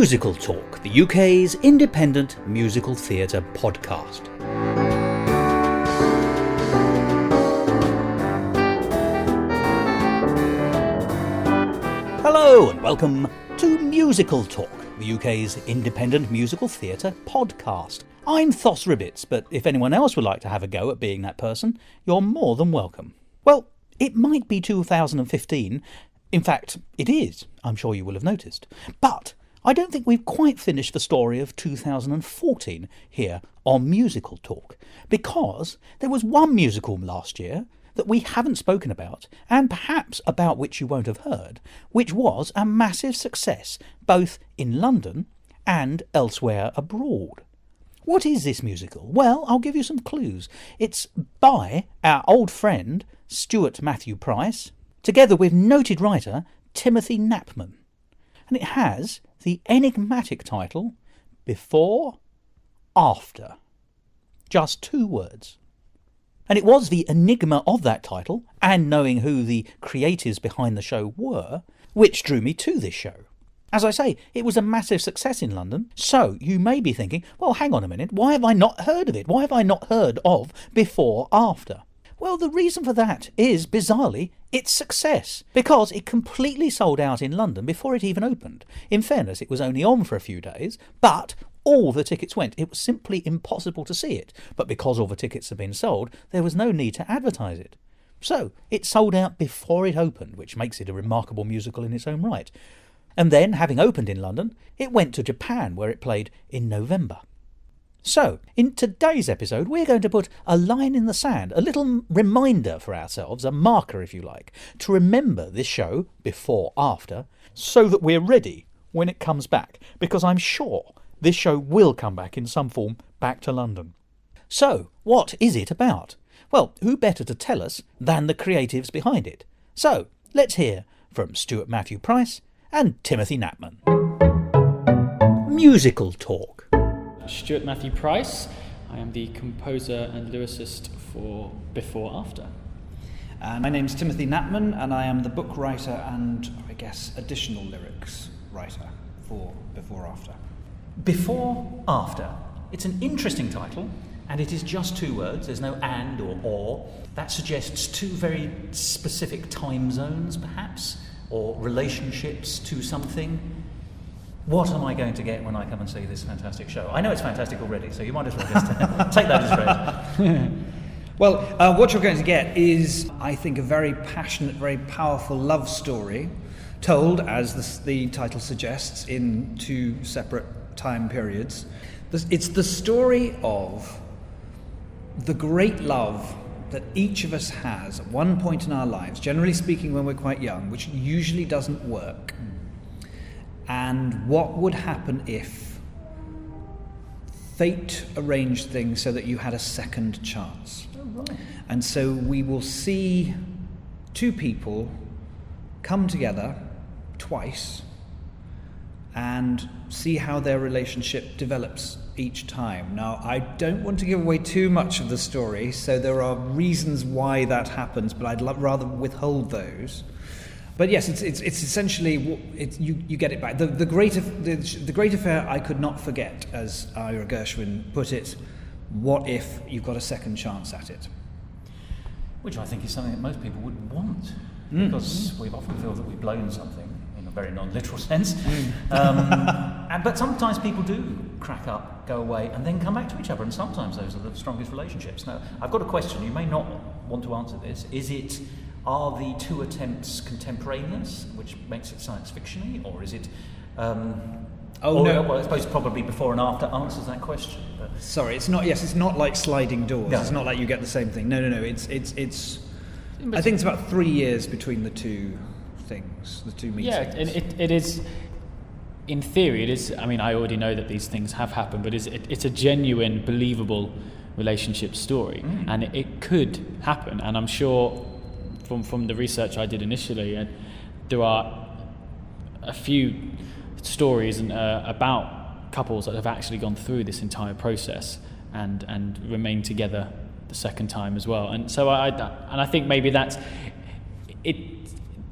Musical Talk, the UK's independent musical theatre podcast. Hello and welcome to Musical Talk, the UK's independent musical theatre podcast. I'm Thos Ribbits, but if anyone else would like to have a go at being that person, you're more than welcome. Well, it might be 2015. In fact, it is, I'm sure you will have noticed. But I don't think we've quite finished the story of 2014 here on Musical Talk, because there was one musical last year that we haven't spoken about, and perhaps about which you won't have heard, which was a massive success both in London and elsewhere abroad. What is this musical? Well, I'll give you some clues. It's by our old friend Stuart Matthew Price, together with noted writer Timothy Knapman. And it has the enigmatic title, Before, After. Just 2 words. And it was the enigma of that title, and knowing who the creatives behind the show were, which drew me to this show. As I say, it was a massive success in London, so you may be thinking, well, hang on a minute, why have I not heard of it? Why have I not heard of Before, After? Well, the reason for that is, bizarrely, its success, because it completely sold out in London before it even opened. In fairness, it was only on for a few days, but all the tickets went. It was simply impossible to see it, but because all the tickets had been sold, there was no need to advertise it. So, it sold out before it opened, which makes it a remarkable musical in its own right. And then, having opened in London, it went to Japan, where it played in November. So, in today's episode, we're going to put a line in the sand, a little reminder for ourselves, a marker if you like, to remember this show, Before, After, so that we're ready when it comes back, because I'm sure this show will come back in some form back to London. So, what is it about? Well, who better to tell us than the creatives behind it? So, let's hear from Stuart Matthew Price and Timothy Knapman. Musical Talk. Stuart Matthew Price. I am the composer and lyricist for Before After. My name's Timothy Knapman, and I am the book writer and, I guess, additional lyrics writer for Before After. Before, After. It's an interesting title, and it is just 2 words. There's no and or. That suggests 2 very specific time zones, perhaps, or relationships to something. What am I going to get when I come and see this fantastic show? I know it's fantastic already, so you might as well just take that as read. Well, what you're going to get is, I think, a very passionate, very powerful love story, told, as the title suggests, in 2 separate time periods. It's the story of the great love that each of us has at one point in our lives, generally speaking when we're quite young, which usually doesn't work. And what would happen if fate arranged things so that you had a second chance? Oh, right. And so we will see 2 people come together twice and see how their relationship develops each time. Now, I don't want to give away too much of the story, so there are reasons why that happens, but I'd rather withhold those. But yes, it's essentially you get it back. The great affair I could not forget, as Ira Gershwin put it. What if you've got a second chance at it? Which I think is something that most people would want, because we often feel that we've blown something in a very non-literal sense. But sometimes people do crack up, go away, and then come back to each other, and sometimes those are the strongest relationships. Now, I've got a question. You may not want to answer this. Are the 2 attempts contemporaneous, which makes it science fiction-y, or is it... no. Well, I suppose probably Before and After answers that question. But... Sorry, it's not. Yes, it's not like sliding doors. No. It's not like you get the same thing. No. It's. I think it's about 3 years between the 2 things, the 2 meetings. Yeah, it is. In theory, it is. I mean, I already know that these things have happened, but it's a genuine, believable relationship story, and it could happen. And I'm sure, from the research I did initially, there are a few stories about couples that have actually gone through this entire process and remained together the second time as well. And so I think maybe that's it.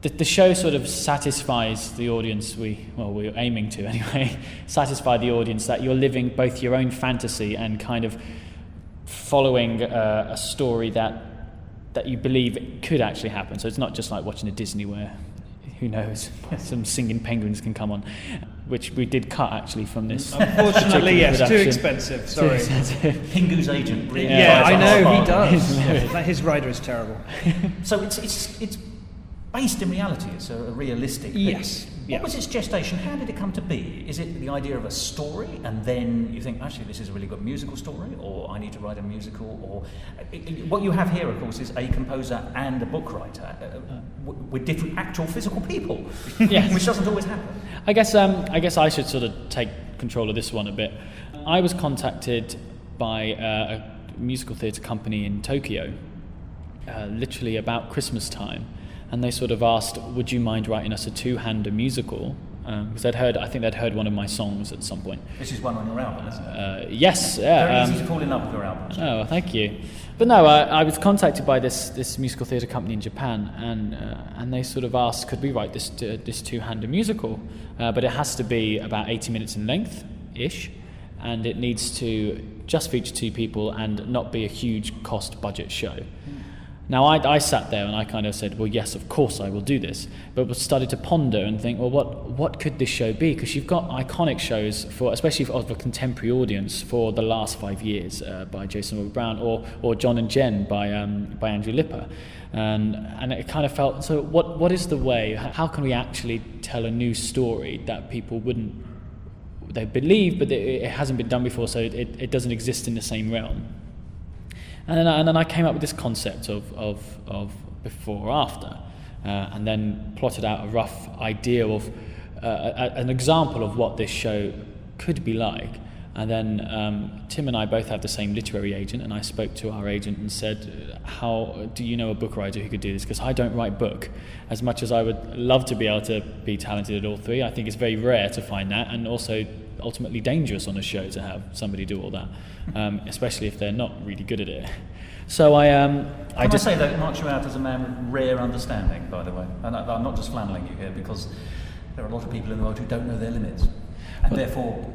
the show sort of satisfies the audience. We're aiming to anyway, satisfy the audience that you're living both your own fantasy and kind of following a story that you believe could actually happen. So it's not just like watching a Disney where, who knows, some singing penguins can come on, which we did cut actually from this. Unfortunately, yes, production. too expensive. Sorry. Pingu's agent really Yeah, I tries know to he hard. does. His rider is terrible. So it's based in reality. It's a realistic piece. Yes. What was its gestation? How did it come to be? Is it the idea of a story, and then you think, actually, this is a really good musical story, or I need to write a musical? Or what you have here, of course, is a composer and a book writer with different actual physical people, Yes. which doesn't always happen. I guess I should sort of take control of this one a bit. I was contacted by a musical theatre company in Tokyo, literally about Christmas time, and they sort of asked, "Would you mind writing us a two-hander musical?" Because I think they'd heard one of my songs at some point. This is one on your album, isn't it? Yes, Very easy to fall in love with your album. Oh, thank you. But no, I was contacted by this musical theatre company in Japan, and they sort of asked, could we write this two-hander musical? But it has to be about 80 minutes in length-ish, and it needs to just feature two people and not be a huge cost budget show. Now, I sat there and I kind of said, well, yes, of course I will do this, but started to ponder and think, well, what could this show be? Because you've got iconic shows, especially of a contemporary audience, for the last 5 years by Jason Robert Brown, or John and Jen by Andrew Lipper. And it kind of felt, so what is the way? How can we actually tell a new story that people they believe, but it hasn't been done before, so it doesn't exist in the same realm? And then I came up with this concept of before or after, and then plotted out a rough idea of an example of what this show could be like. And then Tim and I both have the same literary agent, and I spoke to our agent and said, how do you know a book writer who could do this? Because I don't write book. As much as I would love to be able to be talented at all three, I think it's very rare to find that, and also ultimately dangerous on a show to have somebody do all that, especially if they're not really good at it. So I just say that it marks you out as a man with rare understanding, by the way. And I'm not just flanneling you here, because there are a lot of people in the world who don't know their limits, and therefore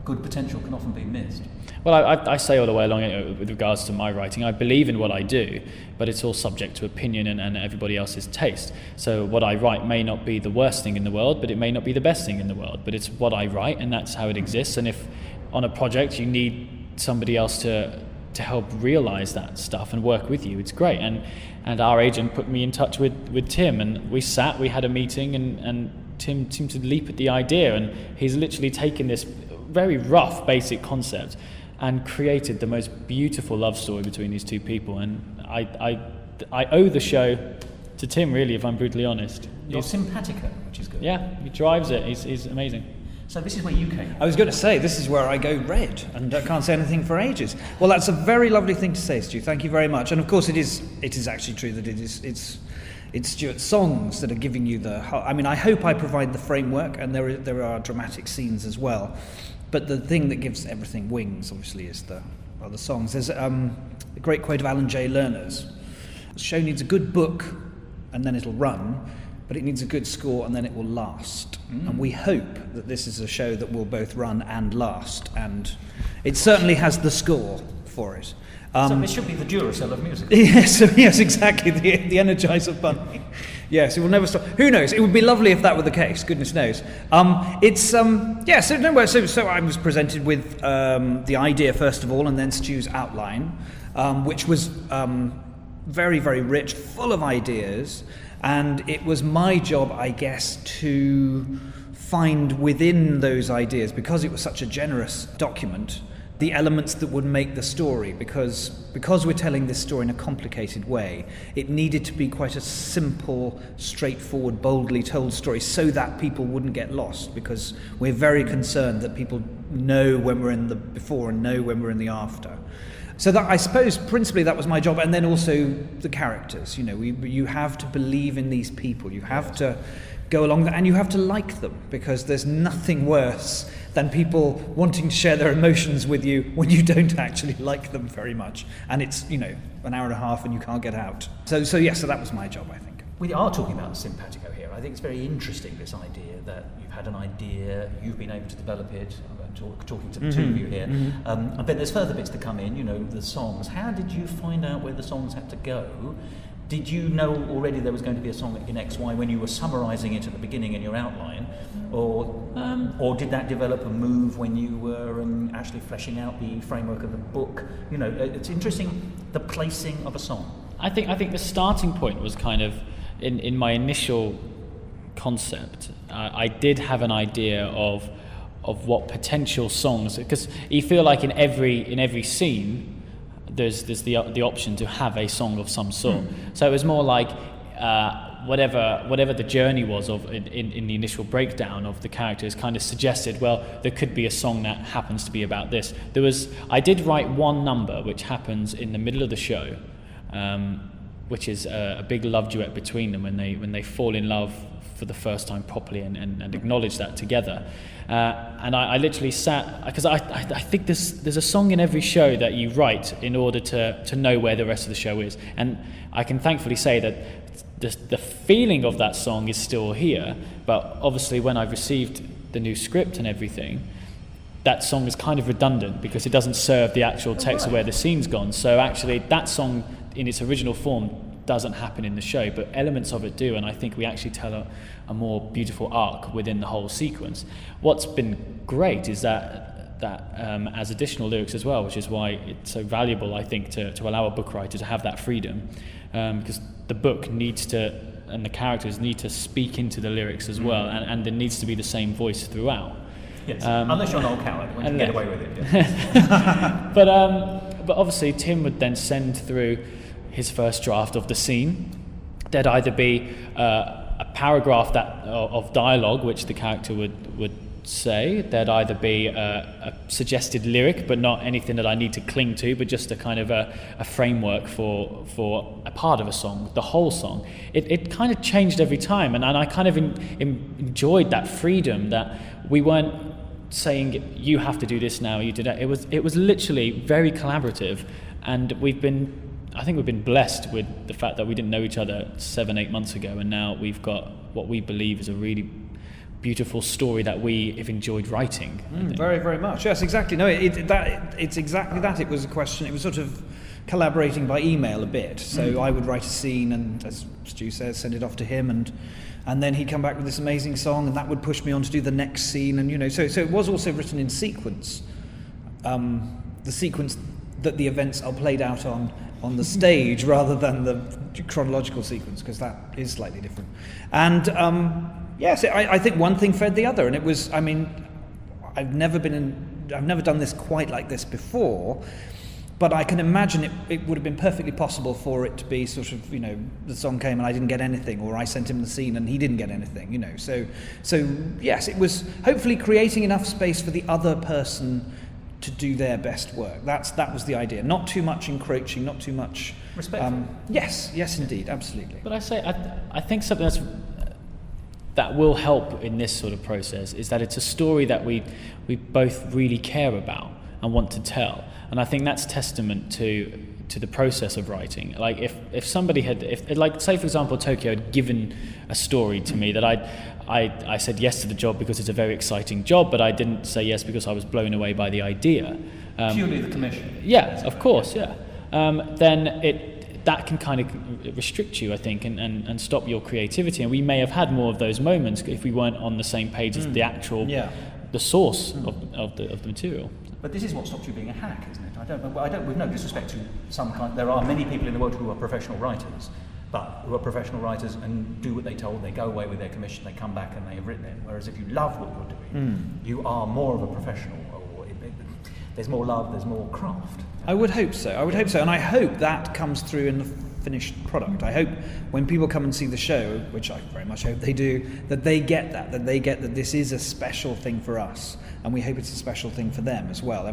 good potential can often be missed. Well, I say all the way along with regards to my writing, I believe in what I do, but it's all subject to opinion and everybody else's taste. So what I write may not be the worst thing in the world, but it may not be the best thing in the world. But it's what I write, and that's how it exists. And if on a project you need somebody else to help realise that stuff and work with you, it's great. And our agent put me in touch with Tim, and we had a meeting, and Tim seemed to leap at the idea, and he's literally taken this very rough basic concept and created the most beautiful love story between these two people. And I owe the show to Tim, really, if I'm brutally honest. You're simpatico, which is good. Yeah, he drives it. He's amazing. So this is where you came. I was going to say, this is where I go red and I can't say anything for ages. Well, that's a very lovely thing to say, Stu. Thank you very much. And of course, it is actually true that it's Stuart's songs that are giving you I hope I provide the framework, and there are dramatic scenes as well. But the thing that gives everything wings, obviously, is the songs. There's a great quote of Alan J. Lerner's. The show needs a good book, and then it'll run, but it needs a good score, and then it will last. And we hope that this is a show that will both run and last, and it certainly has the score for it. So it should be the Duracell of music. Yes, exactly, the Energizer Bunny. Yes, it will never stop. Who knows? It would be lovely if that were the case. Goodness knows. So I was presented with the idea first of all, and then Stu's outline, which was very, very rich, full of ideas, and it was my job, I guess, to find within those ideas, because it was such a generous document, the elements that would make the story, because we're telling this story in a complicated way, it needed to be quite a simple, straightforward, boldly told story, so that people wouldn't get lost, because we're very concerned that people know when we're in the before and know when we're in the after. So that, I suppose, principally that was my job, and then also the characters. You know, you have to believe in these people. You have to go along, and you have to like them, because there's nothing worse than people wanting to share their emotions with you when you don't actually like them very much, and it's, an hour and a half and you can't get out. So that was my job, I think. We are talking about simpatico here. I think it's very interesting, this idea that you've had an idea, you've been able to develop it. I'm talking to the two of you here. And then there's further bits to come in, the songs. How did you find out where the songs had to go? Did you know already there was going to be a song in XY when you were summarising it at the beginning in your outline? Or did that develop and move when you were actually fleshing out the framework of the book? It's interesting, the placing of a song. I think the starting point was kind of in my initial concept. I did have an idea of what potential songs, because you feel like in every scene there's the option to have a song of some sort. So it was more like whatever the journey was in the initial breakdown of the characters kind of suggested, well, there could be a song that happens to be about this. I did write one number which happens in the middle of the show, which is a big love duet between them when they fall in love for the first time properly and acknowledge that together. And I literally sat, because I think there's a song in every show that you write in order to know where the rest of the show is. And I can thankfully say that the feeling of that song is still here, but obviously when I've received the new script and everything, that song is kind of redundant because it doesn't serve the actual text of where the scene's gone. So actually that song in its original form doesn't happen in the show, but elements of it do, and I think we actually tell a more beautiful arc within the whole sequence. What's been great is that as additional lyrics as well, which is why it's so valuable, I think, to allow a book writer to have that freedom, because the book needs to, and the characters need to speak into the lyrics as well, and there needs to be the same voice throughout. Yes, unless you're Noel Coward, when you get away with it. Yes. But obviously Tim would then send through his first draft of the scene. There'd either be a paragraph of dialogue which the character would say. There'd either be a suggested lyric, but not anything that I need to cling to, but just a kind of a framework for a part of a song, the whole song. It kind of changed every time, and I kind of enjoyed that freedom that we weren't saying you have to do this now, you did that. It was literally very collaborative, and I think we've been blessed with the fact that we didn't know each other 7-8 months ago, and now we've got what we believe is a really beautiful story that we have enjoyed writing. Very, very much. Yes, exactly. No, it's exactly that. It was a question. It was sort of collaborating by email a bit. So I would write a scene, and as Stu says, send it off to him, and then he'd come back with this amazing song, and that would push me on to do the next scene. And so it was also written in sequence. The sequence that the events are played out on the stage rather than the chronological sequence, because that is slightly different. And yes, I think one thing fed the other, and it was, I've never done this quite like this before, but I can imagine it would have been perfectly possible for it to be sort of, the song came and I didn't get anything, or I sent him the scene and he didn't get anything, So yes, it was hopefully creating enough space for the other person to do their best work. That was the idea. Not too much encroaching, not too much... Respectful. Yes, indeed, absolutely. But I think something that will help in this sort of process is that it's a story that we both really care about and want to tell. And I think that's testament to the process of writing. Like if somebody say for example Tokyo had given a story to me that I said yes to the job because it's a very exciting job, but I didn't say yes because I was blown away by the idea. Purely the commission. Yeah, of course, yeah. Then that can kind of restrict you, I think, and stop your creativity. And we may have had more of those moments if we weren't on the same page as the actual, the source of the material. But this is what stops you being a hack, isn't it? With no disrespect to there are many people in the world who are professional writers, and do what they told, they go away with their commission, they come back and they have written it. Whereas if you love what you're doing, you are more of a professional, or there's more love, there's more craft. I would hope so, and I hope that comes through in the finished product. I hope when people come and see the show, which I very much hope they do, that they get that this is a special thing for us, and we hope it's a special thing for them as well.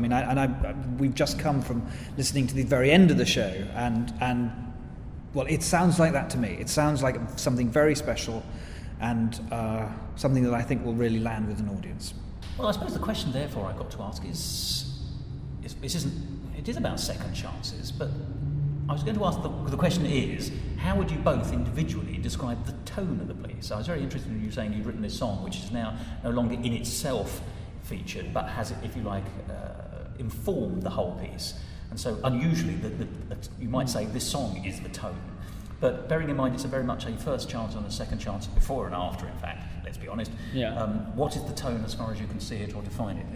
We've just come from listening to the very end of the show, and well, it sounds like that to me. It sounds like something very special, and something that I think will really land with an audience. Well, I suppose the question, therefore, I've got to ask is it is about second chances, but I was going to ask, the question is, how would you both individually describe the tone of the piece? I was very interested in you saying you'd written this song, which is now no longer in itself featured, but has, if you like, informed the whole piece. And so unusually, you might say this song is the tone. But bearing in mind it's very much a first chance and a second chance, before and after, in fact, let's be honest. Yeah. What is the tone as far as you can see it or define it?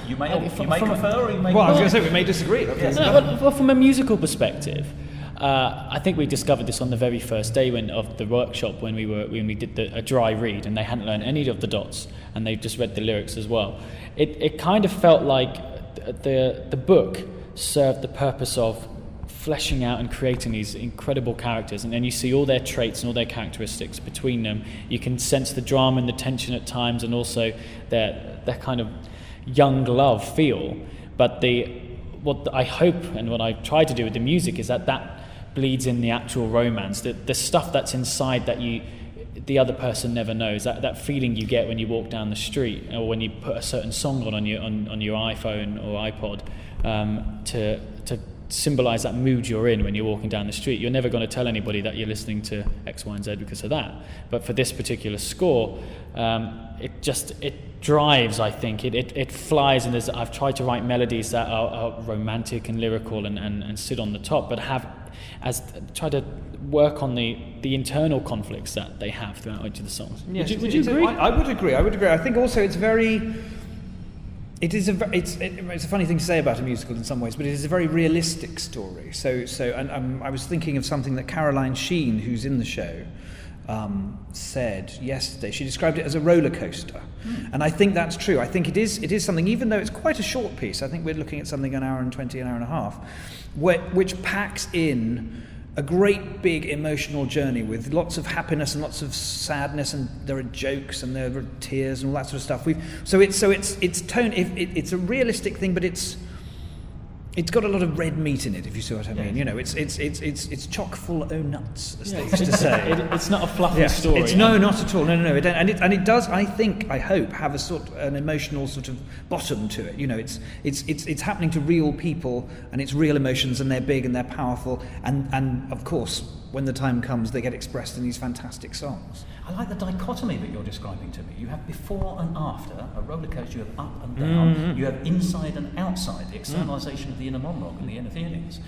You may confer, or you may... Well, I was going to say, we may disagree. Well, from a musical perspective, I think we discovered this on the very first day of the workshop when we did a dry read, and they hadn't learned any of the dots, and they just read the lyrics as well. It kind of felt like the book served the purpose of fleshing out and creating these incredible characters, and then you see all their traits and all their characteristics between them. You can sense the drama and the tension at times, and also their kind of young love feel. But what I hope and what I try to do with the music is that bleeds in the actual romance, the stuff that's inside that the other person never knows, that feeling you get when you walk down the street, or when you put a certain song on your iPhone or iPod, to symbolize that mood you're in when you're walking down the street. You're never going to tell anybody that you're listening to X, Y, and Z because of that. But for this particular score, it drives, I think. It flies, and I've tried to write melodies that are romantic and lyrical and sit on the top, but try to work on the internal conflicts that they have throughout each of the songs. Yes, would you agree? I would agree. I think also it's a funny thing to say about a musical in some ways, but it is a very realistic story. And I was thinking of something that Caroline Sheen, who's in the show, said yesterday. She described it as a roller coaster, and I think that's true. I think it is something, even though it's quite a short piece. I think we're looking at something an hour and 20, an hour and a half, which packs in a great big emotional journey with lots of happiness and lots of sadness, and there are jokes and there are tears and all that sort of stuff. It's tone. It's a realistic thing, but it's got a lot of red meat in it, if you see what I mean. You know, it's chock full o' nuts, as they used to say. It's not a fluffy story. No, not at all. No. It does. I hope, have an emotional sort of bottom to it. You know, it's happening to real people, and it's real emotions, and they're big and they're powerful, and of course, when the time comes, they get expressed in these fantastic songs. I like the dichotomy that you're describing to me. You have before and after, a roller coaster. You have up and down. You have inside and outside, the externalisation of the inner monologue and the inner feelings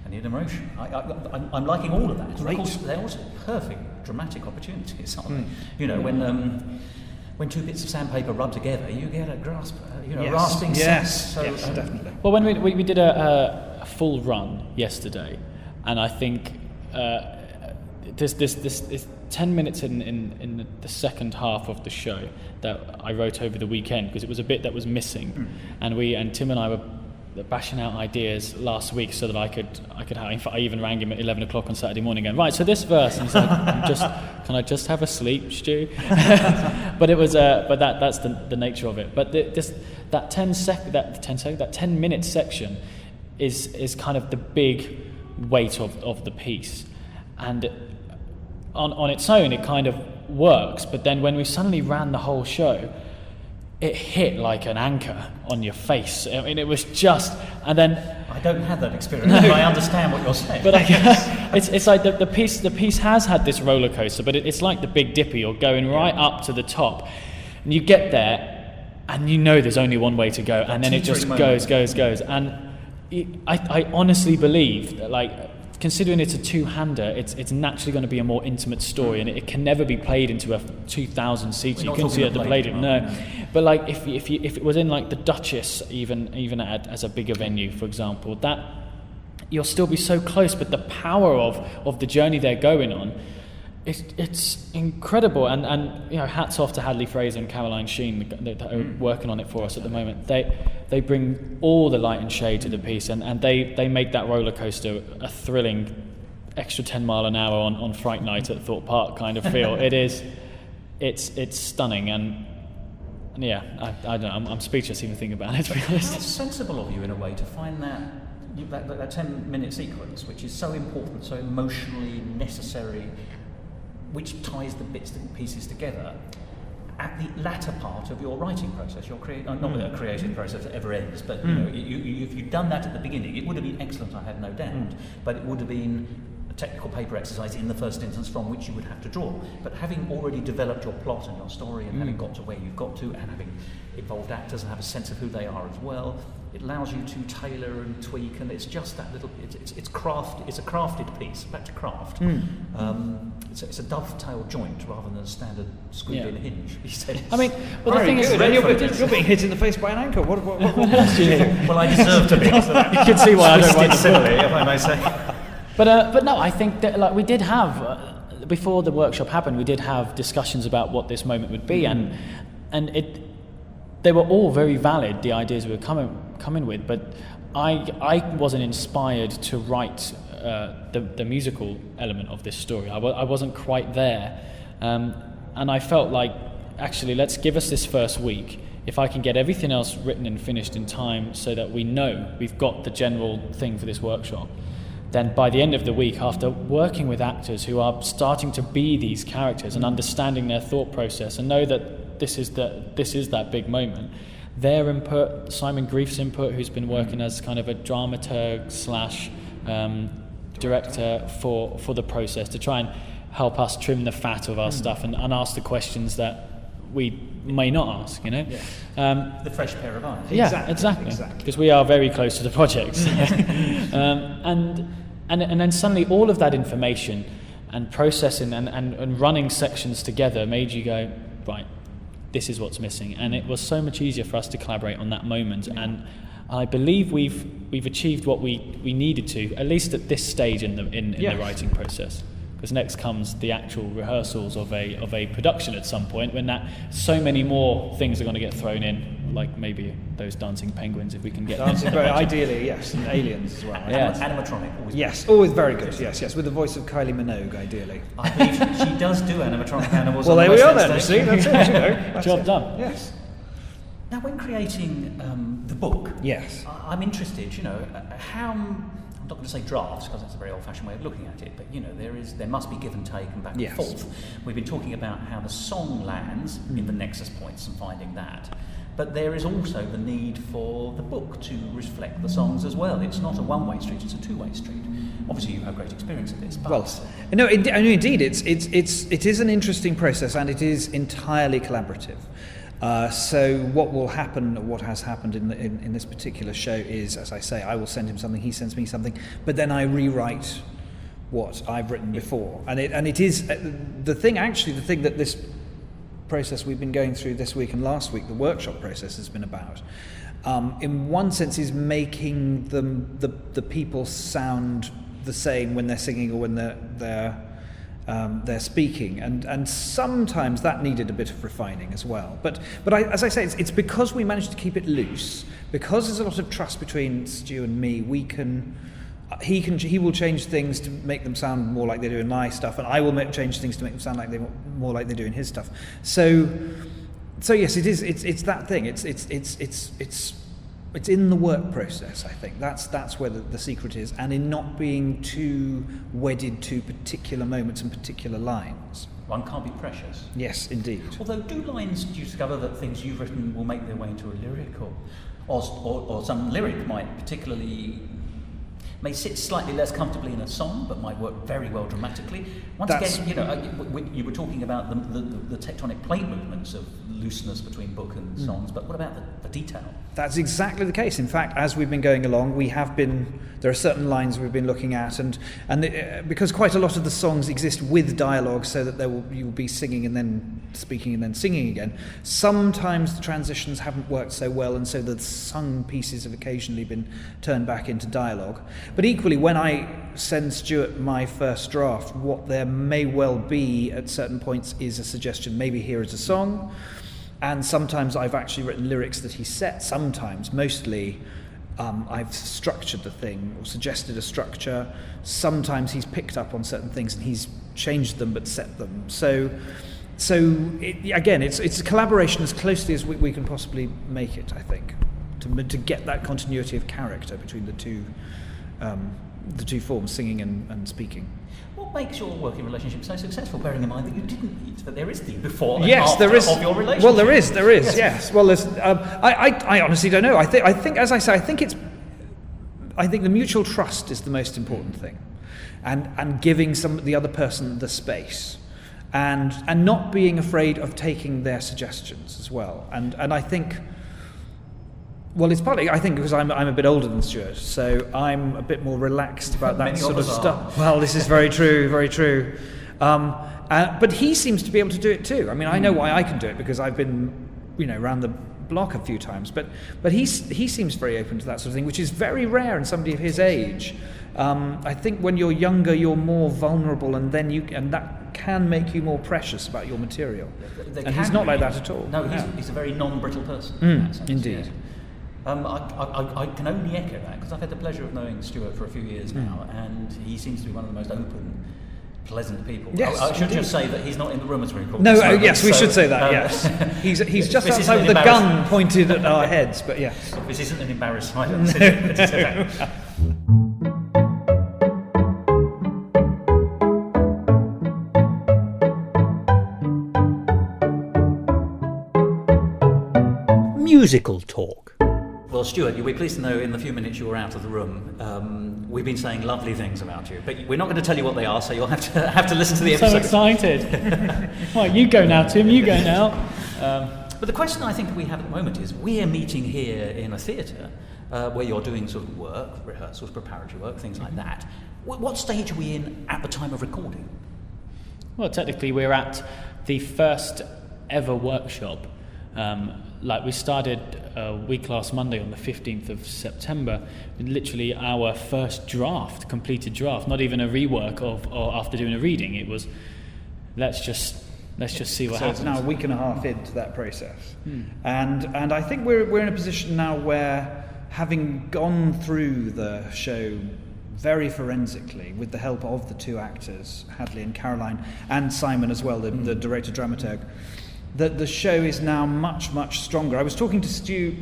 and the inner emotion. I'm liking all of that. Of course, they're also perfect dramatic opportunities, aren't they? You know, when two bits of sandpaper rub together, you get a rasping sense. So, yes, definitely. Well, when we did a full run yesterday, and I think this 10 minutes in the second half of the show that I wrote over the weekend, because it was a bit that was missing, and Tim and I were bashing out ideas last week so that I could have. In fact, I even rang him at 11 o'clock on Saturday morning, going, right, so this verse, and he's like, can I just have a sleep, Stu? But it was, but that's the nature of it. But that 10-minute section is kind of the big weight of the piece, and on its own it kind of works, but then when we suddenly ran the whole show, it hit like an anchor on your face. I mean, it was just, and then I don't have that experience, but I understand what you're saying. But I guess it's like the piece has had this roller coaster, but it's like the Big Dipper. You're going right up to the top, and you get there, and you know there's only one way to go, and then it just goes, and I honestly believe that, like, considering it's a two-hander, it's naturally going to be a more intimate story, and it can never be played into a 2,000 seats. You can see it at the Palladium, no. But like if it was in like the Duchess, even as a bigger venue, for example, that you'll still be so close. But the power of the journey they're going on, it's incredible. And you know, hats off to Hadley Fraser and Caroline Sheen that are working on it for us at the moment. They bring all the light and shade to the piece, and they make that roller coaster a thrilling extra 10 mile an hour on Fright Night at Thorpe Park kind of feel. It's stunning, and yeah, I don't know, I'm speechless even thinking about it, to be honest. It's sensible of you in a way to find that 10-minute sequence, which is so important, so emotionally necessary, which ties the bits and pieces together, at the latter part of your writing process, your not that a creative process ever ends, but you know, if you'd done that at the beginning, it would have been excellent, I have no doubt, but it would have been a technical paper exercise in the first instance from which you would have to draw. But having already developed your plot and your story, and having got to where you've got to, and having involved actors and have a sense of who they are as well, it allows you to tailor and tweak, and it's just that little. It's craft. It's a crafted piece. Back to craft. It's a dovetail joint rather than a standard screwed-in hinge. He said. I mean, well, the thing is, you're being hit in the face by an anchor. What else do you think? Well, I deserve to be. So you can see why I don't write the simile, if I may say. But no, I think that we did have before the workshop happened, we did have discussions about what this moment would be, and they were all very valid, the ideas we were coming with, but I wasn't inspired to write the musical element of this story. I wasn't quite there, and I felt like, actually, let's give us this first week. If I can get everything else written and finished in time so that we know we've got the general thing for this workshop, then by the end of the week, after working with actors who are starting to be these characters and understanding their thought process and know that this is that big moment, their input, Simon Grief's input, who's been working as kind of a dramaturg / director for the process, to try and help us trim the fat of our stuff and ask the questions that we may not ask, you know. Yeah. The fresh pair of eyes. Yeah, exactly. Because we are very close to the projects. And then suddenly all of that information and processing and running sections together made you go, right, this is what's missing. And it was so much easier for us to collaborate on that moment. And I believe we've achieved what we needed to, at least at this stage in the writing process. Because next comes the actual rehearsals of a production at some point, when so many more things are going to get thrown in, like maybe those dancing penguins, if we can get dancing. Ideally, yes, and aliens as well. Yes. Animatronic, always. Yes, always very good. Yes, with the voice of Kylie Minogue, ideally. I believe she does do animatronic animals. Well, there we are then. You see, that's it. You know, job done. Yes. Now, when creating the book, yes, I'm interested. You know, how. I'm not going to say drafts because that's a very old-fashioned way of looking at it, but you know, there must be give and take and back and forth. We've been talking about how the song lands in the nexus points and finding that, but there is also the need for the book to reflect the songs as well. It's not a one-way street; it's a two-way street. Obviously, you have great experience of this. But indeed, it is an interesting process, and it is entirely collaborative. So what has happened in this particular show is, as I say, I will send him something, he sends me something, but then I rewrite what I've written before. And it is the thing that this process we've been going through this week and last week, the workshop process, has been about, in one sense, is making the people sound the same when they're singing or when they're speaking, and sometimes that needed a bit of refining as well. But as I say, it's because we managed to keep it loose, because there's a lot of trust between Stu and me. He will change things to make them sound more like they do in my stuff, and I will change things to make them sound like more like they do in his stuff. So yes, it is. It's that thing. It's in the work process, I think. That's where the secret is, and in not being too wedded to particular moments and particular lines. One can't be precious. Yes, indeed. Although, do you discover that things you've written will make their way into a lyric, or some lyric may sit slightly less comfortably in a song, but might work very well dramatically. Again, you know, you were talking about the tectonic plate movements of looseness between book and songs, but what about the detail? That's exactly the case. In fact, as we've been going along, there are certain lines we've been looking at, and because quite a lot of the songs exist with dialogue, so that you will be singing and then speaking and then singing again. Sometimes the transitions haven't worked so well, and so the sung pieces have occasionally been turned back into dialogue. But equally, when I send Stuart my first draft, what there may well be at certain points is a suggestion, maybe here is a song, and sometimes I've actually written lyrics that he set. Sometimes, mostly, I've structured the thing or suggested a structure. Sometimes he's picked up on certain things and he's changed them but set them. So it's a collaboration as closely as we can possibly make it, I think, to get that continuity of character between the two the two forms, singing and speaking. What makes your working relationship so successful, bearing in mind that you didn't meet, that there is the before and Yes, after there is. of your relationship? Well, there is. Yes. Well, I honestly don't know. I think, as I say, I think the mutual trust is the most important thing, and giving the other person the space, and not being afraid of taking their suggestions as well. And I think. Well, it's partly, I think, because I'm a bit older than Stuart, so I'm a bit more relaxed about that Many sort of others are. stuff. Well, this is very true, very true. But he seems to be able to do it too. I mean, I know why I can do it, because I've been, around the block a few times. But he seems very open to that sort of thing, which is very rare in somebody of his age. I think when you're younger, you're more vulnerable, and that can make you more precious about your material. And he's not like that at all. No, he's a very non-brittle person. In that sense, indeed. yeah. I can only echo that, because I've had the pleasure of knowing Stuart for a few years now, and he seems to be one of the most open, pleasant people. Yes, I should indeed. just say that he's not in the room as we record. No, this moment, yes, we so, should say that, yes. He's just this outside isn't with a gun embarrassing. pointed at our heads, but yes. This isn't an embarrassment. Is it? Musical talk. Well, Stuart, you'll be pleased to know in the few minutes you were out of the room, we've been saying lovely things about you, but we're not going to tell you what they are, so you'll have to listen to the So episode. excited. Well, you go now, Tim, you go now. But the question I think we have at the moment is, we're meeting here in a theatre where you're doing sort of work, rehearsals, preparatory work, things like that. What stage are we in at the time of recording? Well, technically, we're at the first ever workshop. We started a week last Monday on the 15th of September, literally our first completed draft, not even a rework or after doing a reading. It was, let's just see what happens. It's now a week and a half into that process. And I think we're in a position now where, having gone through the show very forensically with the help of the two actors, Hadley and Caroline, and Simon as well, the director dramaturg, that the show is now much, much stronger. I was talking to Stu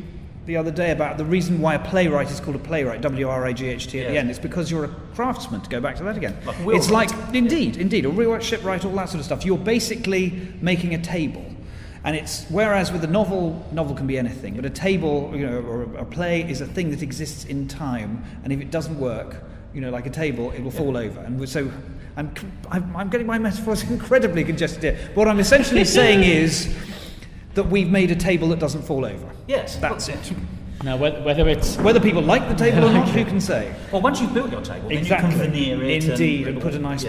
the other day about the reason why a playwright is called a playwright, W-R-A-G-H-T at the end. It's because you're a craftsman, to go back to that again. Like a wheelwright. It's like, indeed, a wheelwright, shipwright, all that sort of stuff. You're basically making a table. And whereas with a novel can be anything, but a table, or a play is a thing that exists in time, and if it doesn't work, like a table, it will fall over. And so I'm getting my metaphors incredibly congested here. What I'm essentially saying is that we've made a table that doesn't fall over. Yes. That's it. Now, whether People like the table or not, who can say? Well, once you've built your table, Exactly. then you can veneer it. Indeed, and put a nice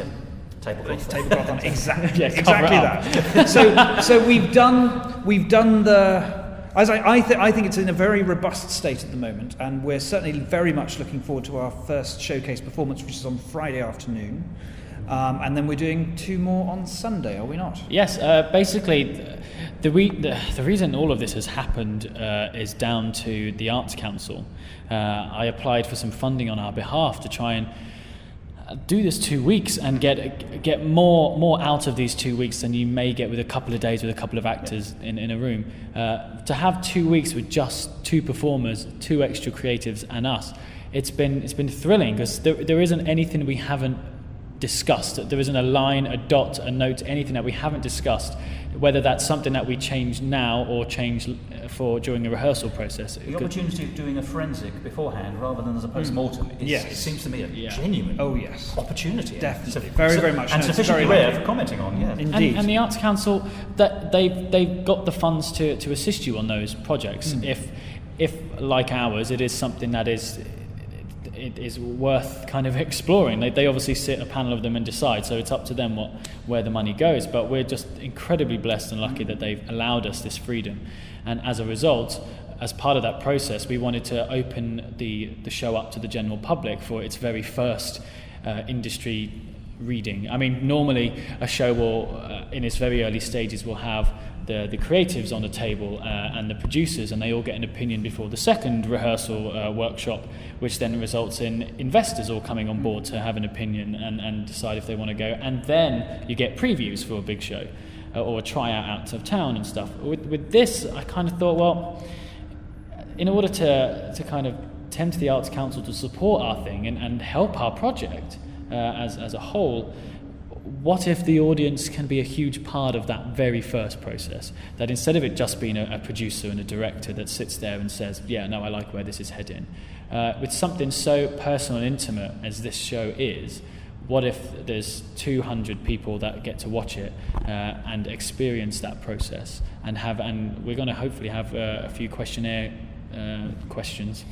tablecloth on it. Exactly. Yeah, cover Exactly it that. So we've done the. As I think it's in a very robust state at the moment, and we're certainly very much looking forward to our first showcase performance, which is on Friday afternoon, and then we're doing 2 more on Sunday, are we not? Yes, basically, the reason all of this has happened is down to the Arts Council. I applied for some funding on our behalf to try and do this 2 weeks and get more out of these 2 weeks than you may get with a couple of days with a couple of actors in a room. To have 2 weeks with just 2 performers, 2 extra creatives, and us, it's been thrilling, because there isn't anything we haven't discussed. There isn't a line, a dot, a note, anything that we haven't discussed, whether that's something that we change now or change for during the rehearsal process. The opportunity of doing a forensic beforehand rather than as a post-mortem, Yes. it seems to me a genuine opportunity. Definitely. Very much. And No, it's sufficiently very rare lucky. for commenting on, yes. Indeed. And the Arts Council, that they've got the funds to assist you on those projects. If like ours, it is something that it is worth kind of exploring. They obviously sit a panel of them and decide, so it's up to them where the money goes. But we're just incredibly blessed and lucky that they've allowed us this freedom. And as a result, as part of that process, we wanted to open the show up to the general public for its very first industry reading. I mean, normally a show will, in its very early stages, will have the creatives on the table and the producers, and they all get an opinion before the second rehearsal workshop, which then results in investors all coming on board to have an opinion and decide if they want to go. And then you get previews for a big show or a tryout out of town and stuff. With this, I kind of thought, well, in order to kind of tempt the Arts Council to support our thing and help our project as a whole, what if the audience can be a huge part of that very first process? That instead of it just being a producer and a director that sits there and says, yeah, no, I like where this is heading, with something so personal and intimate as this show is, what if there's 200 people that get to watch it and experience that process and we're going to hopefully have a few questionnaire questions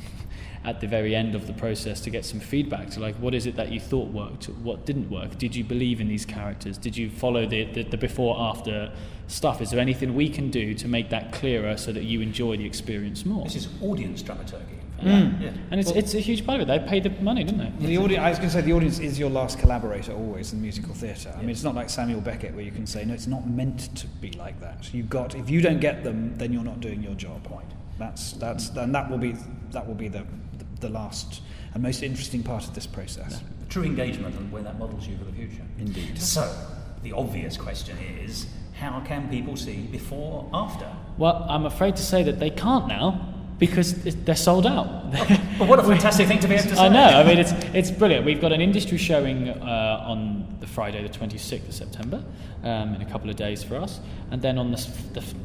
at the very end of the process to get some feedback to, like, what is it that you thought worked, what didn't work, did you believe in these characters, did you follow the before after stuff, is there anything we can do to make that clearer so that you enjoy the experience more? This is audience dramaturgy. Yeah. And it's a huge part of it. They paid the money, didn't they? The audience, I was going to say, the audience is your last collaborator always in musical theatre. I mean, it's not like Samuel Beckett where you can say, no, it's not meant to be like that. If you don't get them, then you're not doing your job. Right. And that will be the last and most interesting part of this process. Yeah. The true engagement and where that models you for the future. Indeed. So, the obvious question is, how can people see before, after? Well, I'm afraid to say that they can't now, because they're sold out. But what a fantastic thing to be able to say. I know, I mean, it's brilliant. We've got an industry showing on the Friday the 26th of September, in a couple of days for us, and then on the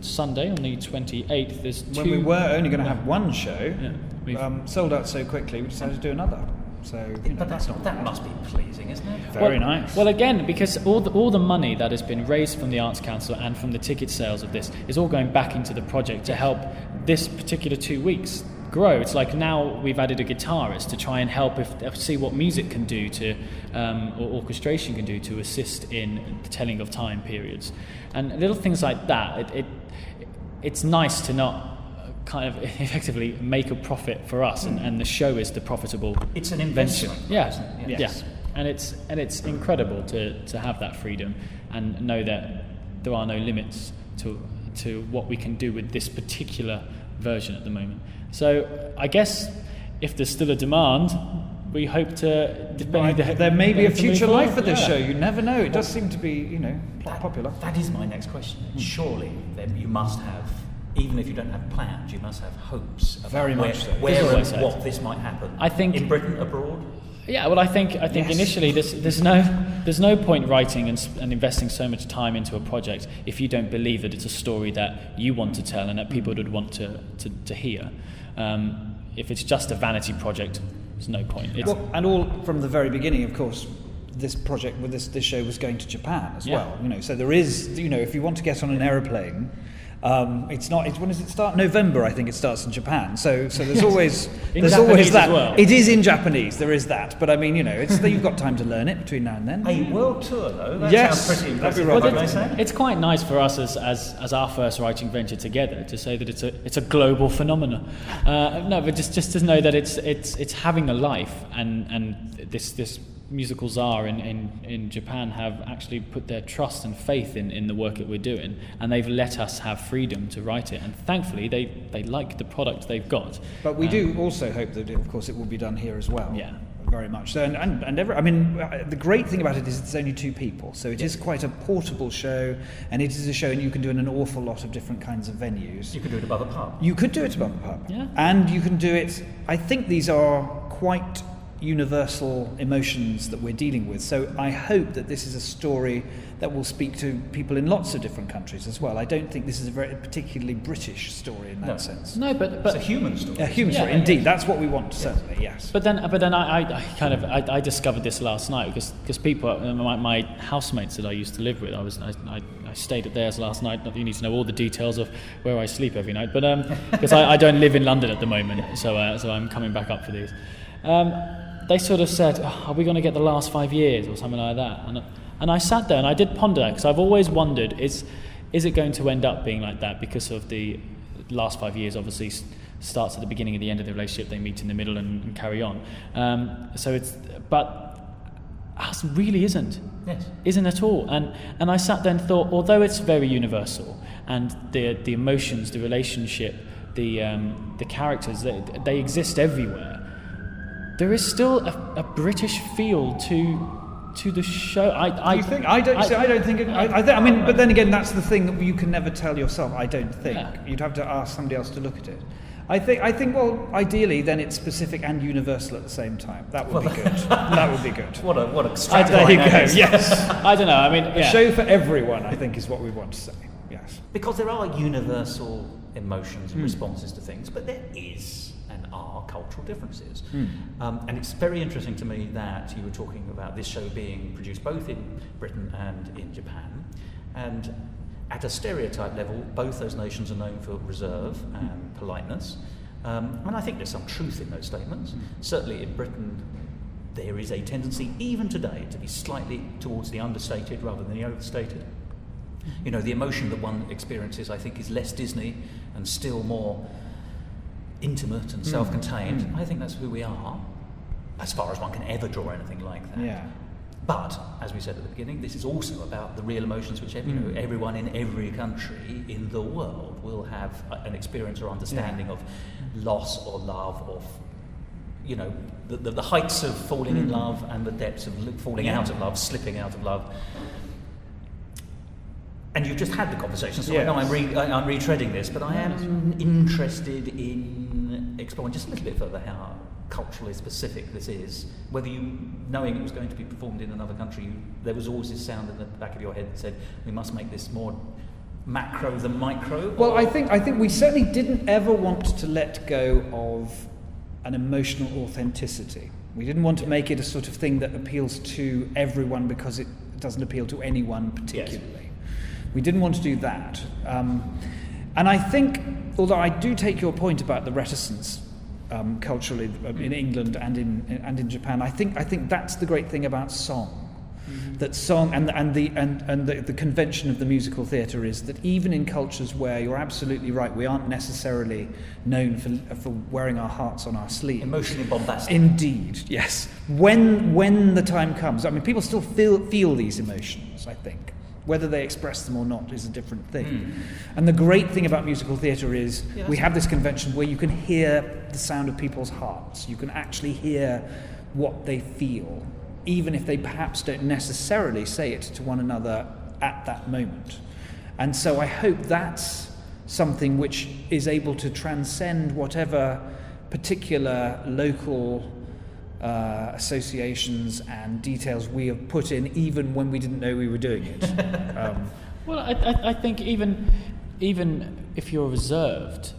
Sunday, on the 28th, there's two... When we were only going to have one show, sold out so quickly, we decided to do another. So, but that must be pleasing, isn't it? Very nice. Well, again, because all the money that has been raised from the Arts Council and from the ticket sales of this is all going back into the project to help this particular 2 weeks grow. It's like now we've added a guitarist to try and help see what music can do to, or orchestration can do to assist in the telling of time periods, and little things like that. It's nice to not kind of effectively make a profit for us, and the show is the profitable. It's an investment. Yes. And it's incredible to have that freedom and know that there are no limits to what we can do with this particular version at the moment. So I guess if there's still a demand, we hope to. There may be a future life for this show. You never know. It does seem to be, popular. That is my next question. Surely, then you must have. Even if you don't have plans, you must have hopes about very much so. Where and what this might happen. I think in Britain, abroad. Yeah, well, I think yes. Initially there's no point writing and investing so much time into a project if you don't believe that it's a story that you want to tell and that people would want to hear. If it's just a vanity project, there's no point. And all from the very beginning, of course. This project with this show was going to Japan as well. So there is, if you want to get on an aeroplane. It's not. When does it start? November, I think it starts in Japan. So there's always that. As well. It is in Japanese. There is that. But I mean, you've got time to learn it between now and then. A world tour, though. That sounds pretty impressive. It's quite nice for us as our first writing venture together to say that it's a global phenomenon. No, but just to know that it's having a life, and this musical czar in Japan have actually put their trust and faith in the work that we're doing, and they've let us have freedom to write it, and thankfully they like the product they've got. But we do also hope that, of course, it will be done here as well. Yeah. Very much so, the great thing about it is it's only two people, so it is quite a portable show, and it is a show, and you can do it in an awful lot of different kinds of venues. You could do it above a pub. You could do it above a pub, yeah. And you can do it. I think these are quite universal emotions that we're dealing with. So I hope that this is a story that will speak to people in lots of different countries as well. I don't think this is a very particularly British story in that sense. No, but it's a human story. A human story, indeed. That's what we want, certainly. Yes. But then I discovered this last night because people, my housemates that I used to live with, I stayed at theirs last night. Not that you need to know all the details of where I sleep every night, but because I don't live in London at the moment, so I'm coming back up for these. They sort of said, are we going to get the last 5 years or something like that? And I sat there and I did ponder that, because I've always wondered, is it going to end up being like that? Because of the last 5 years obviously starts at the beginning and the end of the relationship, they meet in the middle and carry on. But ours really isn't. Yes. Isn't at all. And I sat there and thought, although it's very universal, and the emotions, the relationship, the characters, they exist everywhere, there is still a British feel to the show. But then again, that's the thing that you can never tell yourself. I don't think you'd have to ask somebody else to look at it. I think. Well, ideally, then it's specific and universal at the same time. That would be good. That would be good. What a There you go. Yes. I don't know. I mean, A show for everyone, I think, is what we want to say. Yes. Because there are universal emotions and responses to things, but there is and are cultural differences. And it's very interesting to me that you were talking about this show being produced both in Britain and in Japan. And at a stereotype level, both those nations are known for reserve and politeness. And I think there's some truth in those statements. Certainly in Britain, there is a tendency, even today, to be slightly towards the understated rather than the overstated. You know, the emotion that one experiences, I think, is less Disney and still more intimate and self-contained. I think that's who we are, as far as one can ever draw anything like that. Yeah. But, as we said at the beginning, this is also about the real emotions which everyone in every country in the world will have an experience or understanding of loss or love, or you know, the heights of falling in love and the depths of falling out of love, slipping out of love. And you've just had the conversation, so I know I'm retreading this, but I am interested in exploring just a little bit further how culturally specific this is. Whether you, knowing it was going to be performed in another country, there was always this sound in the back of your head that said, we must make this more macro than micro? Well, I think we certainly didn't ever want to let go of an emotional authenticity. We didn't want to make it a sort of thing that appeals to everyone because it doesn't appeal to anyone particularly. Yes. We didn't want to do that. And I think, although I do take your point about the reticence culturally in England and in Japan, I think that's the great thing about song. That song and the convention of the musical theatre is that even in cultures where you're absolutely right, we aren't necessarily known for wearing our hearts on our sleeve. Emotionally bombastic. Indeed, yes. When the time comes, I mean, people still feel these emotions, I think. Whether they express them or not is a different thing. And the great thing about musical theatre is we have this convention where you can hear the sound of people's hearts. You can actually hear what they feel, even if they perhaps don't necessarily say it to one another at that moment. And so I hope that's something which is able to transcend whatever particular local associations and details we have put in, even when we didn't know we were doing it. Well, I think even if you're reserved,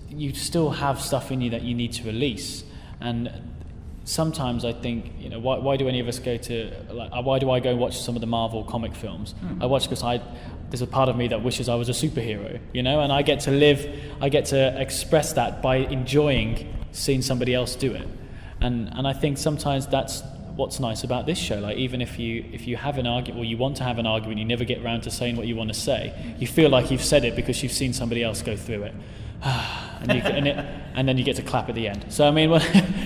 you still have stuff in you that you need to release. And sometimes I think, you know, why do any of us go to, why do I go and watch some of the Marvel comic films? I watch because there's a part of me that wishes I was a superhero, you know, and I get to express that by enjoying seeing somebody else do it. And I think sometimes that's what's nice about this show. Like, even if you have an argument, or you want to have an argument, you never get around to saying what you want to say. You feel like you've said it because you've seen somebody else go through it, and then you get to clap at the end. So I mean,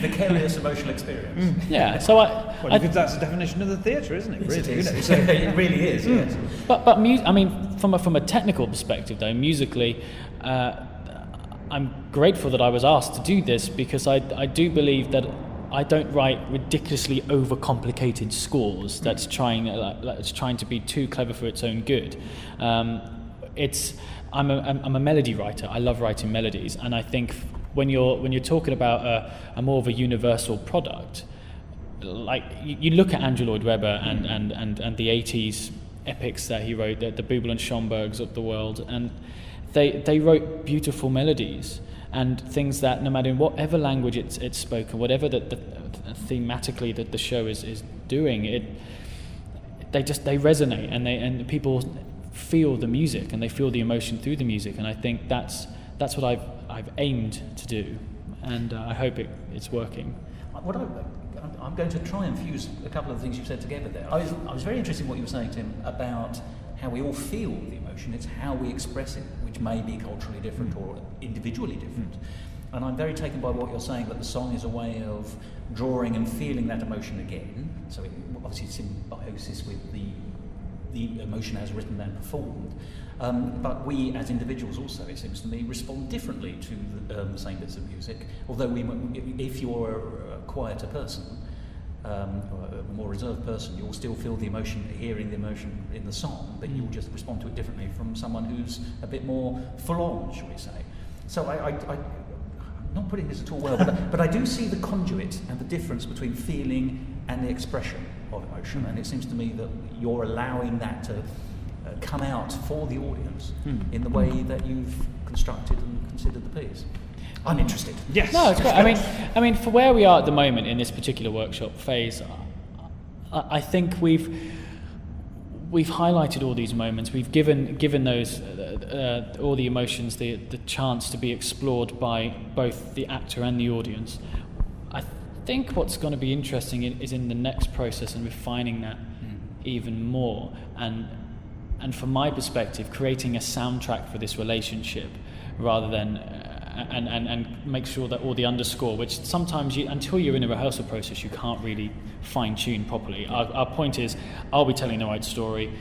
vicarious emotional experience. Yeah. So because that's the definition of the theatre, isn't it? Really, it is. It really is. Yes. But I mean, from a technical perspective, though, musically. I'm grateful that I was asked to do this, because I do believe that I don't write ridiculously overcomplicated scores that's trying to be too clever for its own good. I'm a melody writer. I love writing melodies, and I think when you're talking about a more of a universal product, like you look at Andrew Lloyd Webber and the 80s epics that he wrote, the Bublé and Schönbergs of the world, and they wrote beautiful melodies and things that, no matter in whatever language it's spoken, whatever thematically that the show is doing, they resonate, and people feel the music and they feel the emotion through the music. And I think that's what I've aimed to do, and I hope it's working. I'm going to try and fuse a couple of things you've said together there. I was very interested in what you were saying, Tim, about how we all feel the emotion. It's how we express it, which may be culturally different or individually different. And I'm very taken by what you're saying, that the song is a way of drawing and feeling that emotion again. So obviously it's in symbiosis with the emotion as written and performed. But we as individuals also, it seems to me, respond differently to the same bits of music. Although if you're a quieter person, or a more reserved person, you'll still feel the emotion, hearing the emotion in the song, but you'll just respond to it differently from someone who's a bit more full on, shall we say. So not putting this at all well, but I do see the conduit and the difference between feeling and the expression of emotion, and it seems to me that you're allowing that to come out for the audience in the way that you've constructed and considered the piece. I'm interested. Yes. No, it's great. I mean, for where we are at the moment in this particular workshop phase, I think we've highlighted all these moments. We've given those all the emotions the chance to be explored by both the actor and the audience. I think what's going to be interesting is in the next process and refining that even more. And from my perspective, creating a soundtrack for this relationship rather than and make sure that all the underscore, which sometimes until you're in a rehearsal process, you can't really fine tune properly. Our point is, are we telling the right story?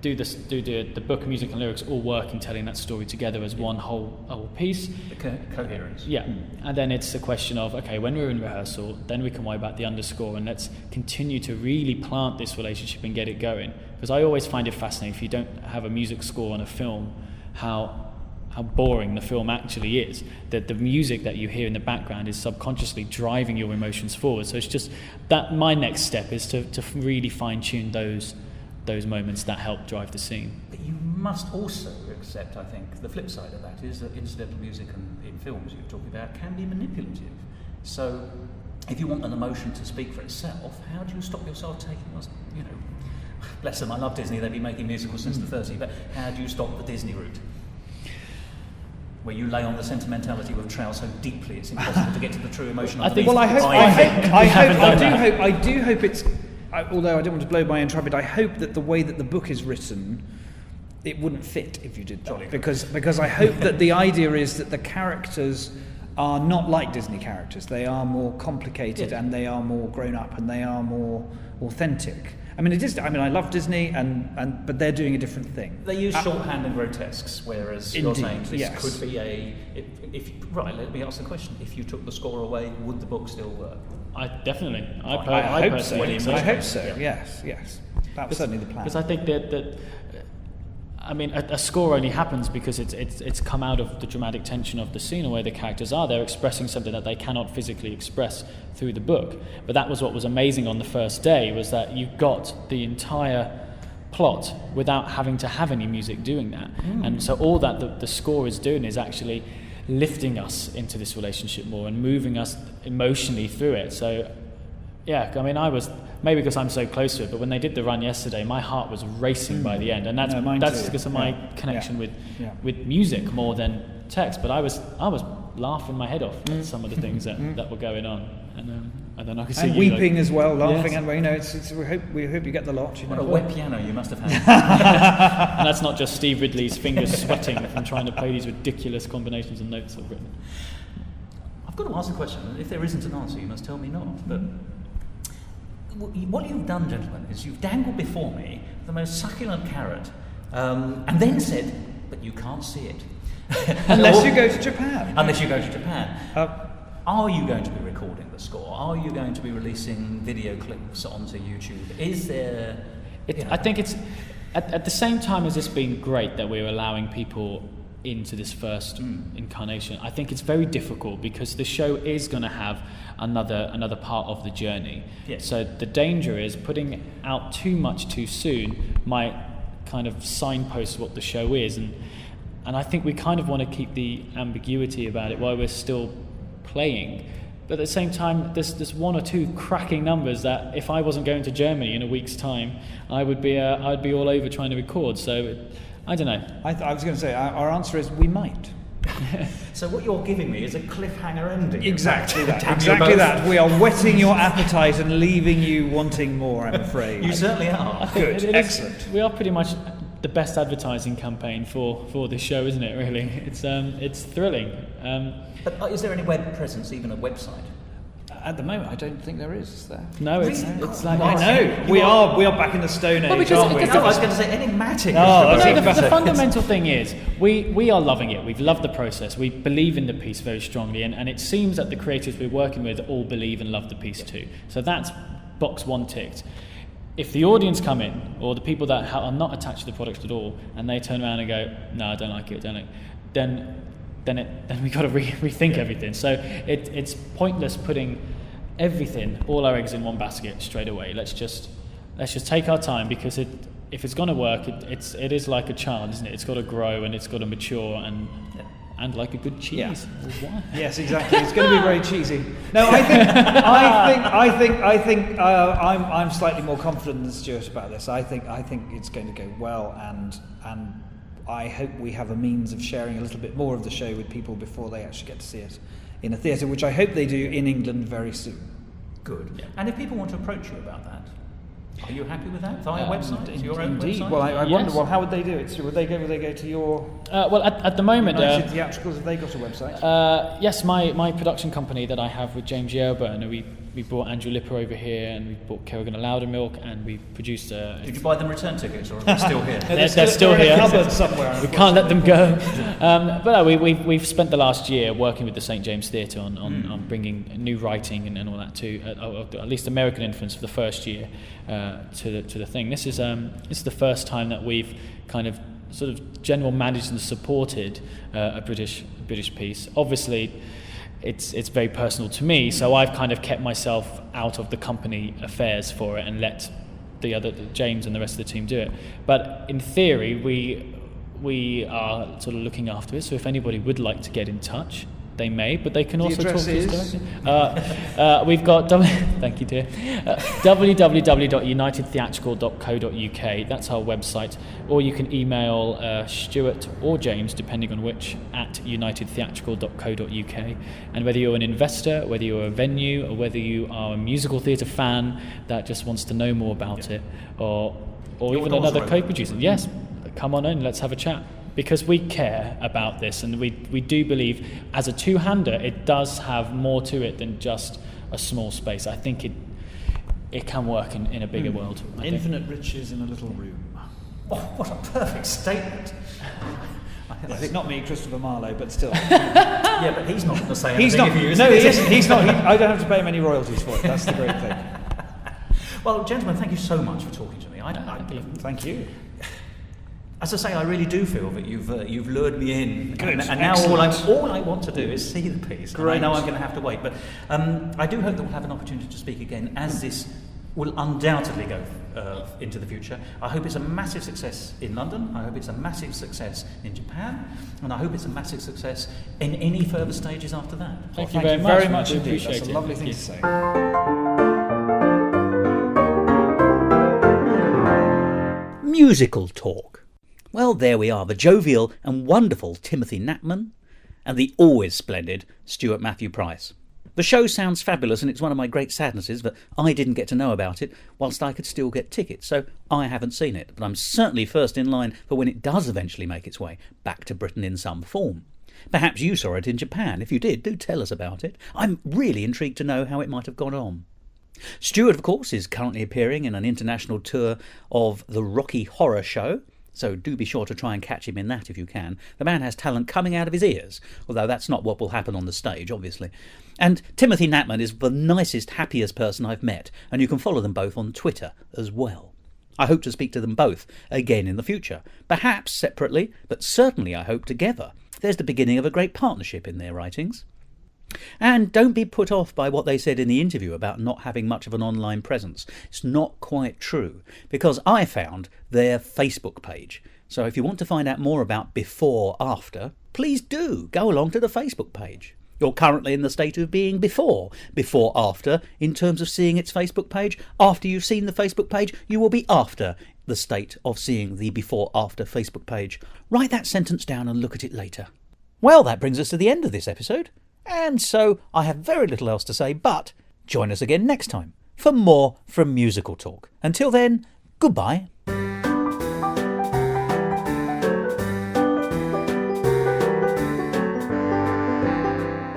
Do the book of music and lyrics all work in telling that story together as one whole piece? The coherence. Yeah, and then it's a question of, okay, when we're in rehearsal, then we can worry about the underscore, and let's continue to really plant this relationship and get it going. Because I always find it fascinating, if you don't have a music score on a film, how boring the film actually is. That the music that you hear in the background is subconsciously driving your emotions forward. So it's just that my next step is to really fine-tune those moments that help drive the scene. But you must also accept, I think, the flip side of that is that incidental music in films you're talking about can be manipulative. So if you want an emotion to speak for itself, how do you stop yourself taking, bless them, I love Disney, they've been making musicals since the 30s, but how do you stop the Disney route? Where you lay on the sentimentality of Trow so deeply it's impossible to get to the true emotion. I think. Well, I do hope it's. Although I don't want to blow my own trumpet, I hope that the way that the book is written, it wouldn't fit if you did that. Because I hope that the idea is that the characters are not like Disney characters. They are more complicated and they are more grown up and they are more authentic. I mean, I love Disney, but they're doing a different thing. They use shorthand and grotesques, whereas you're saying this could be right, let me ask the question. If you took the score away, would the book still work? I hope so. I hope so, yes. That's certainly the plan. Because I think that I mean, a score only happens because it's come out of the dramatic tension of the scene where the characters are. They're expressing something that they cannot physically express through the book. But that was what was amazing on the first day, was that you got the entire plot without having to have any music doing that. And so all that the score is doing is actually lifting us into this relationship more and moving us emotionally through it. So, yeah, I mean, I was... Maybe because I'm so close to it, but when they did the run yesterday, my heart was racing by the end, and that's because of my connection with music more than text. But I was laughing my head off at some of the things that were going on, and then I could see and you weeping as well, laughing, yes. and we hope you get the lot. What a wet piano you must have had. And that's not just Steve Ridley's fingers sweating from trying to play these ridiculous combinations of notes I've written. I've got to ask a question, and if there isn't an answer, you must tell me not. But what you've done, gentlemen, is you've dangled before me the most succulent carrot, and then said, but you can't see it. Unless you go to Japan. Unless you go to Japan. Are you going to be recording the score? Are you going to be releasing video clips onto YouTube? Is there... I think it's... At the same time as it's been great that we're allowing people into this first incarnation, I think it's very difficult because the show is going to have another part of the journey. Yes. So the danger is putting out too much too soon might kind of signpost what the show is, and I think we kind of want to keep the ambiguity about it while we're still playing. But at the same time, there's one or two cracking numbers that if I wasn't going to Germany in a week's time, I'd be all over trying to record. So I don't know. I was going to say our answer is we might. So what you're giving me is a cliffhanger ending. Exactly that. Exactly that. We are whetting your appetite and leaving you wanting more, I'm afraid. You certainly are. Good. Excellent. We are pretty much the best advertising campaign for this show, isn't it, really? It's thrilling. But is there any web presence, even a website? At the moment, I don't think there is there? No, it's like... I know. We are back in the Stone Age, aren't we? No, I was going to say enigmatic. The fundamental thing is, we are loving it. We've loved the process. We believe in the piece very strongly, and it seems that the creatives we're working with all believe and love the piece too. So that's box one ticked. If the audience come in, or the people that are not attached to the product at all, and they turn around and go, no, I don't like it, then then we got to rethink everything. So it's pointless putting everything, all our eggs in one basket straight away. Let's just take our time, because if it's going to work, it is like a child, isn't it? It's got to grow and it's got to mature and like a good cheese. Yeah. Or wine. Yes, exactly. It's going to be very cheesy. No, I think I'm slightly more confident than Stuart about this. I think it's going to go well, and I hope we have a means of sharing a little bit more of the show with people before they actually get to see it in a theatre, which I hope they do in England very soon. Good. Yeah. And if people want to approach you about that, are you happy with that? Via website? Your own Indeed. website? Well, I Yes. wonder. Well, how would they do it? Would they go to your Well, at the moment, United Theatricals? Have they got a website? yes, my production company that I have with James Yerburn, we brought Andrew Lipper over here, and we brought Kerrigan and Loudermilk, and we produced Did you buy them return tickets, or are they still here? They're still in a here. cupboard somewhere. We can't let them go. But no, we've spent the last year working with the St James Theatre on bringing new writing and all that to at least American influence for the first year to the thing. This is the first time that we've kind of sort of general managed and supported a British piece. Obviously, it's very personal to me, so I've kind of kept myself out of the company affairs for it and let James and the rest of the team do it. But in theory, we are sort of looking after it. So if anybody would like to get in touch, they may, but they can also talk to us directly. We've got thank you, dear. www.unitedtheatrical.co.uk. That's our website, or you can email Stuart or James, depending on which, at unitedtheatrical.co.uk. And whether you're an investor, whether you're a venue, or whether you are a musical theatre fan that just wants to know more about it, or even another co-producer, yes, come on in, let's have a chat. Because we care about this, and we do believe, as a two-hander, it does have more to it than just a small space. I think it can work in a bigger world. Infinite riches in a little room. Oh, what a perfect statement. It's not me, Christopher Marlowe, but still. Yeah, but he's not going to say anything. He's not. If you, No, he isn't. He's not. I don't have to pay him any royalties for it. That's the great thing. Well, gentlemen, thank you so much for talking to me. Thank you. As I say, I really do feel that you've lured me in, Good, and now all I want to do is see the piece. Great. And I know I'm going to have to wait, but I do hope that we'll have an opportunity to speak again, as this will undoubtedly go into the future. I hope it's a massive success in London. I hope it's a massive success in Japan, and I hope it's a massive success in any further stages after that. Thank Thank you you very very much. much We do indeed. appreciate That's a it. lovely Thank thing you. to say. Musical talk. Well, there we are, the jovial and wonderful Timothy Knapman and the always splendid Stuart Matthew Price. The show sounds fabulous, and it's one of my great sadnesses that I didn't get to know about it whilst I could still get tickets, so I haven't seen it, but I'm certainly first in line for when it does eventually make its way back to Britain in some form. Perhaps you saw it in Japan. If you did, do tell us about it. I'm really intrigued to know how it might have gone on. Stuart, of course, is currently appearing in an international tour of the Rocky Horror Show, so do be sure to try and catch him in that if you can. The man has talent coming out of his ears, although that's not what will happen on the stage, obviously. And Timothy Knapman is the nicest, happiest person I've met, and you can follow them both on Twitter as well. I hope to speak to them both again in the future, perhaps separately, but certainly I hope together. There's the beginning of a great partnership in their writings. And don't be put off by what they said in the interview about not having much of an online presence. It's not quite true, because I found their Facebook page. So if you want to find out more about before, after, please do go along to the Facebook page. You're currently in the state of being before after, in terms of seeing its Facebook page. After you've seen the Facebook page, you will be after the state of seeing the before after Facebook page. Write that sentence down and look at it later. Well, that brings us to the end of this episode. And so I have very little else to say, but join us again next time for more from Musical Talk. Until then, goodbye.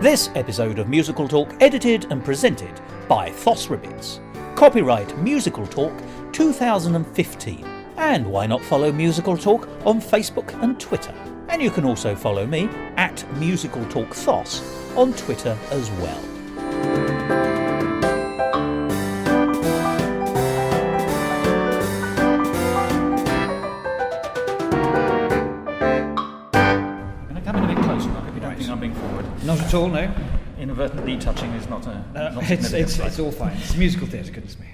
This episode of Musical Talk edited and presented by Thos Ribbits. Copyright Musical Talk 2015. And why not follow Musical Talk on Facebook and Twitter? And you can also follow me at Musical Talk Thos on Twitter as well. I'm going to come in a bit closer, I hope you don't think Not at all, no. Inadvertent knee touching is not a. It's all fine. It's musical theatre, goodness me.